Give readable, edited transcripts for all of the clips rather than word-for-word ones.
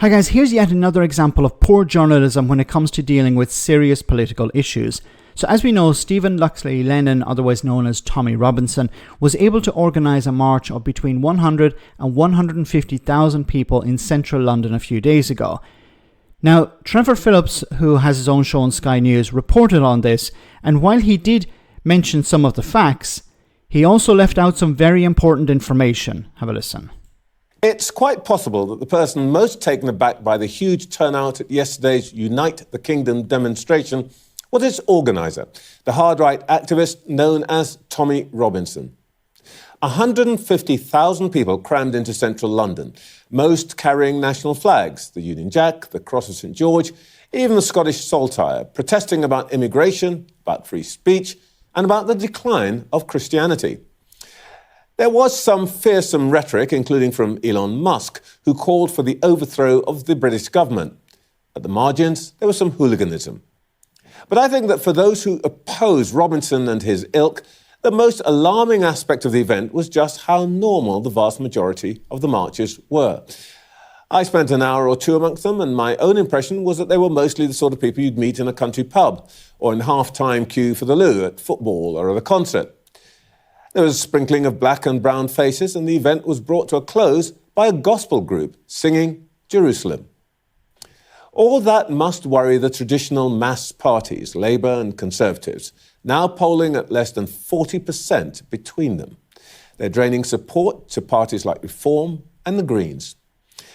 Hi guys, here's yet another example of poor journalism when it comes to dealing with serious political issues. So as we know, Stephen Luxley Lennon, otherwise known as Tommy Robinson, was able to organise a march of between 100 and 150,000 people in central London a few days ago. Now, Trevor Philips, who has his own show on Sky News, reported on this, and while he did mention some of the facts, he also left out some very important information. Have a listen. It's quite possible that the person most taken aback by the huge turnout at yesterday's Unite the Kingdom demonstration was its organiser, the hard-right activist known as Tommy Robinson. 150,000 people crammed into central London, most carrying national flags, the Union Jack, the Cross of St George, even the Scottish saltire, protesting about immigration, about free speech, and about the decline of Christianity. There was some fearsome rhetoric, including from Elon Musk, who called for the overthrow of the British government. At the margins, there was some hooliganism. But I think that for those who oppose Robinson and his ilk, the most alarming aspect of the event was just how normal the vast majority of the marchers were. I spent an hour or two amongst them, and my own impression was that they were mostly the sort of people you'd meet in a country pub or in half-time queue for the loo at football or at a concert. There was a sprinkling of black and brown faces, and the event was brought to a close by a gospel group singing Jerusalem. All that must worry the traditional mass parties, Labour and Conservatives, now polling at less than 40% between them. They're draining support to parties like Reform and the Greens.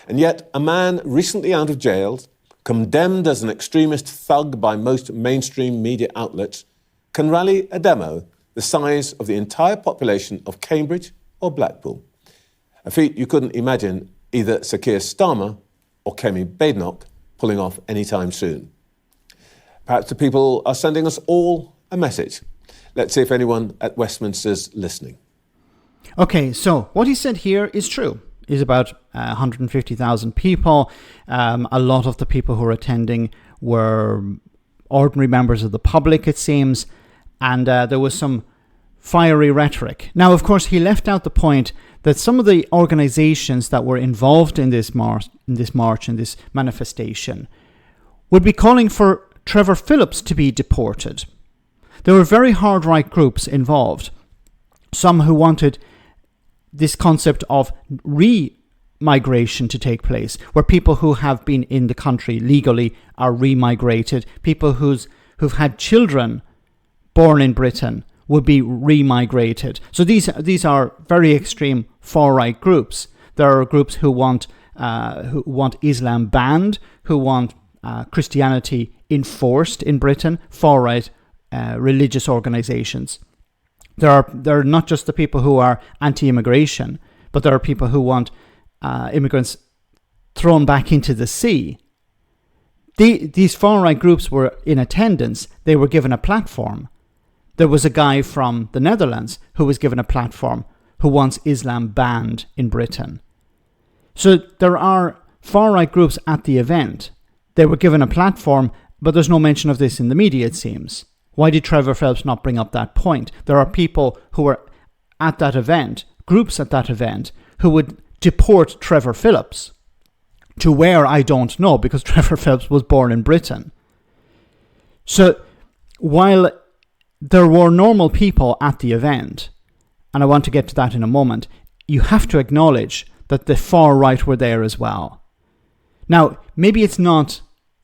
And yet, a man recently out of jail, condemned as an extremist thug by most mainstream media outlets, can rally a demo the size of the entire population of Cambridge or Blackpool. A feat you couldn't imagine either Sir Keir Starmer or Kemi Badenoch pulling off anytime soon. Perhaps the people are sending us all a message. Let's see if anyone at Westminster's listening. Okay, so what he said here is true. Is about 150,000 people. A lot of the people who were attending were ordinary members of the public, it seems, and there was some fiery rhetoric. Now, of course, he left out the point that some of the organizations that were involved in this march, in this manifestation, would be calling for Trevor Philips to be deported. There were very hard right groups involved, some who wanted this concept of re-migration to take place, where people who have been in the country legally are re-migrated, people who've had children born in Britain would be re-migrated. So these are very extreme far-right groups. There are groups who want Islam banned, who want Christianity enforced in Britain, far-right religious organizations. There are not just the people who are anti-immigration, but there are people who want immigrants thrown back into the sea. These far-right groups were in attendance. They were given a platform. There was a guy from the Netherlands who was given a platform who wants Islam banned in Britain. So there are far-right groups at the event. They were given a platform, but there's no mention of this in the media, it seems. Why did Trevor Philips not bring up that point? There are people who were at that event, groups at that event, who would deport Trevor Philips. To where, I don't know, because Trevor Philips was born in Britain. So while there were normal people at the event, and I want to get to that in a moment, you have to acknowledge that the far right were there as well. Now, maybe it's not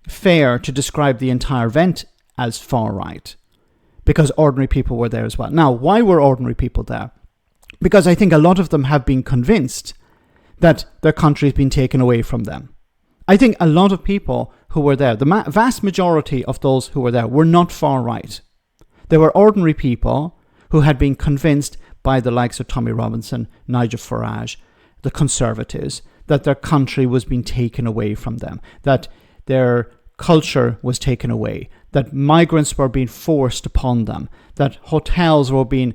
fair to describe the entire event as far right, because ordinary people were there as well. Now, why were ordinary people there? Because I think a lot of them have been convinced that their country has been taken away from them. I think a lot of people who were there, the vast majority of those who were there, were not far right. They were ordinary people who had been convinced by the likes of Tommy Robinson, Nigel Farage, the Conservatives, that their country was being taken away from them, that their culture was taken away, that migrants were being forced upon them, that hotels were being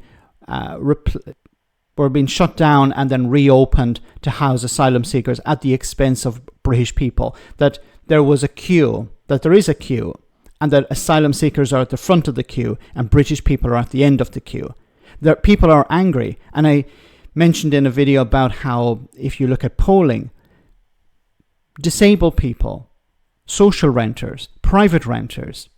shut down and then reopened to house asylum seekers at the expense of British people, that there was a queue, that there is a queue, and that asylum seekers are at the front of the queue and British people are at the end of the queue. People are angry. And I mentioned in a video about how if you look at polling, disabled people, social renters, private renters,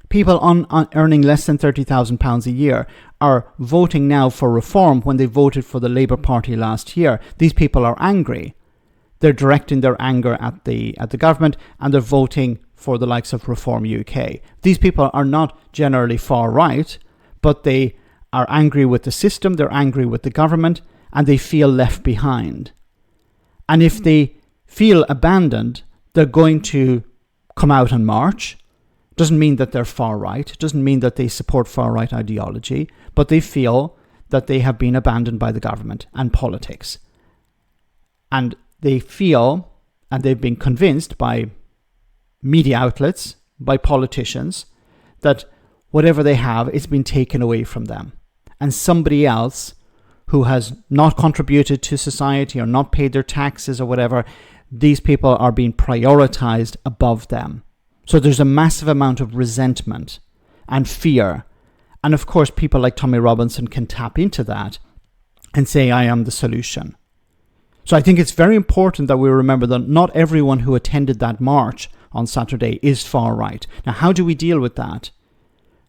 people on earning less than £30,000 a year are voting now for reform when they voted for the Labour Party last year. These people are angry. They're directing their anger at the government, and they're voting for the likes of Reform UK. These people are not generally far right, but they are angry with the system, they're angry with the government, and they feel left behind. And if they feel abandoned, they're going to come out and march. Doesn't mean that they're far right, doesn't mean that they support far right ideology, but they feel that they have been abandoned by the government and politics. And they feel, and they've been convinced by media outlets, by politicians, that whatever they have is been taken away from them. And somebody else who has not contributed to society or not paid their taxes or whatever, these people are being prioritized above them. So there's a massive amount of resentment and fear. And of course, people like Tommy Robinson can tap into that and say, I am the solution. So I think it's very important that we remember that not everyone who attended that march on Saturday is far right. Now, how do we deal with that?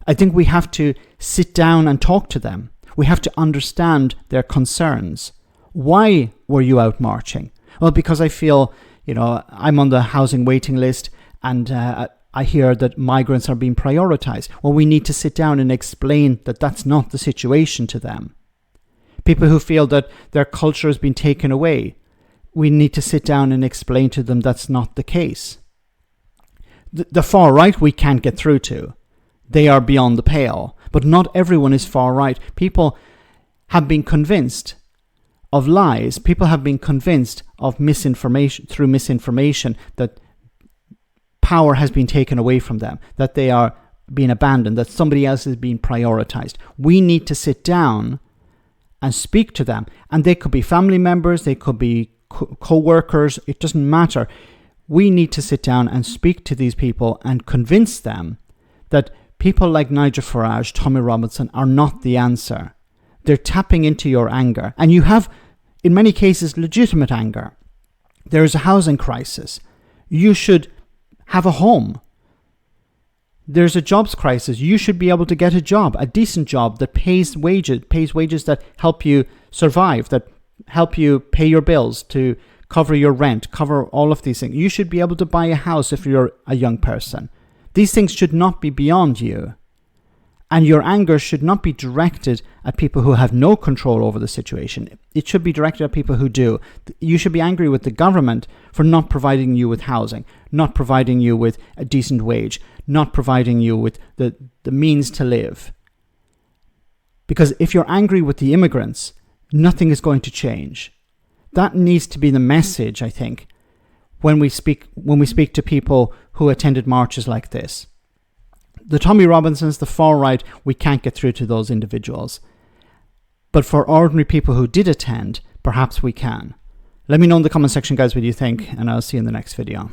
I think we have to sit down and talk to them. We have to understand their concerns. Why were you out marching? Well, because I feel, I'm on the housing waiting list, and I hear that migrants are being prioritized. Well, we need to sit down and explain that that's not the situation to them. People who feel that their culture has been taken away, we need to sit down and explain to them that's not the case. The far right we can't get through to. They are beyond the pale. But not everyone is far right. People have been convinced of lies. People have been convinced of misinformation, through misinformation, that power has been taken away from them, that they are being abandoned, that somebody else is being prioritized. We need to sit down and speak to them. And they could be family members, they could be co-workers, it doesn't matter. We need to sit down and speak to these people and convince them that people like Nigel Farage, Tommy Robinson are not the answer. They're tapping into your anger. And you have, in many cases, legitimate anger. There is a housing crisis. You should have a home. There's a jobs crisis. You should be able to get a job, a decent job that pays wages that help you survive, that help you pay your bills, to cover your rent, cover all of these things. You should be able to buy a house if you're a young person. These things should not be beyond you. And your anger should not be directed at people who have no control over the situation. It should be directed at people who do. You should be angry with the government for not providing you with housing, not providing you with a decent wage, not providing you with the means to live. Because if you're angry with the immigrants, nothing is going to change. That needs to be the message, I think, when we speak to people who attended marches like this. The Tommy Robinsons, the far right, we can't get through to those individuals. But for ordinary people who did attend, perhaps we can. Let me know in the comment section, guys, what you think, and I'll see you in the next video.